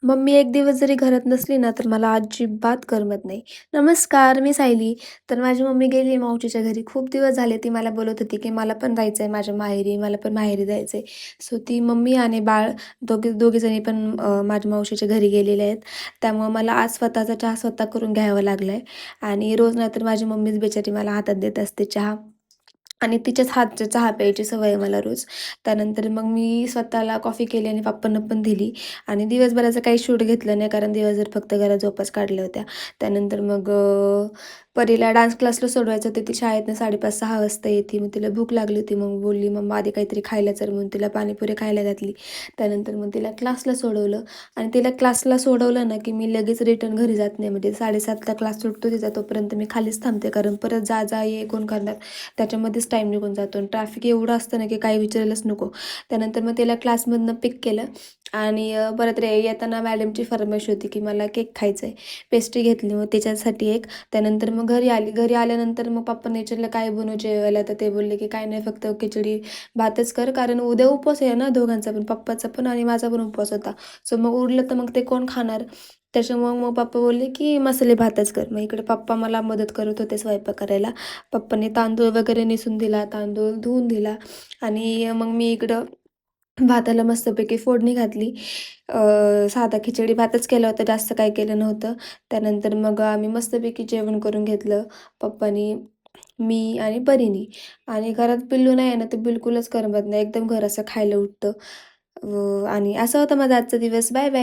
Mummy एक दिवस जरी घरात नसली ना, तर मला अजिबात करमत नाही. नमस्कार, मी सायली. तर माझी मम्मी गेली आहे मावशीच्या घरी. खूप दिवस झाले ती मला बोलत होती, की मला पण जायचं आहे माझ्या माहेरी, मला पण माहेरी जायचं आहे. सो ती मम्मी आणि बाळ दोघीजणी पण माझ्या मावशीच्या घरी गेलेले आहेत. त्यामुळं मला आज स्वतःचा चहा स्वतः करून घ्यावा लागला आहे आणि रोज नाहीतर माझी मम्मीच बिचारी मला हातात देत असते चहा. आणि तिच्याच हातचा चहा प्यायची सवय आहे मला रोज. त्यानंतर मग मी स्वतःला कॉफी केली आणि पप्पांना पण दिली आणि दिवसभराचं काही शूट घेतलं नाही कारण दिवसभर फक्त घरात झोपाच काढल्या होत्या. त्यानंतर मग परीला डान्स क्लासला सोडवायचं होतं. ती शाळेतनं 5:30-6 वाजता येते. मग तिला भूक लागली होती. मग बोलली, "मम्मा आधी काहीतरी खायला चल." म्हणून तिला पाणीपुरी खायला घातली. त्यानंतर मग तिला क्लासला सोडवलं आणि तिला क्लासला सोडवलं ना, की मी लगेच रिटर्न घरी जात नाही. म्हणजे 7:30ला क्लास सुटतो तिचा तोपर्यंत मी खालीच थांबते कारण परत जा ये कोण करणार. त्याच्यामध्येच टाईम निघून जातो आणि ट्रॅफिक एवढं असतं ना, की काही विचारायलाच नको. त्यानंतर मग तिला क्लासमधनं पिक केलं आणि परत येताना मॅडमची फर्माईश होती, की मला केक खायचा आहे. पेस्ट्री घेतली मग त्याच्यासाठी एक. त्यानंतर मग घरी आली. घरी आल्यानंतर मग पप्पांनी विचारलं, "काय बनवू जेवायला?" तर ते बोलले, की "काय नाही, फक्त खिचडी भातच कर." कारण उद्या उपवास आहे ना दोघांचा पण, पप्पाचा पण आणि माझा पण उपवास होता. सो मग उरलं तर मग ते कोण खाणार? त्याच्यामुळं मग पप्पा बोलले, की "मसाले भातच कर." मग इकडे पप्पा मला मदत करत होते स्वयंपाक करायला. पप्पांनी तांदूळ वगैरे नेसून दिला, तांदूळ धुवून दिला आणि मग मी इकडं भाताला मस्तपैकी फोडणी घातली. साधा खिचडी भातच केला होता, जास्त काही केलं नव्हतं. त्यानंतर मग आम्ही मस्तपैकी जेवण करून घेतलं पप्पानी, मी आणि परीनी. आणि घरात पिल्लू नाही आहे ना, तर बिलकुलच करमत नाही. एकदम घर असं खायला उठतं. आणि असा होता माझा आजचा दिवस. Bye bye.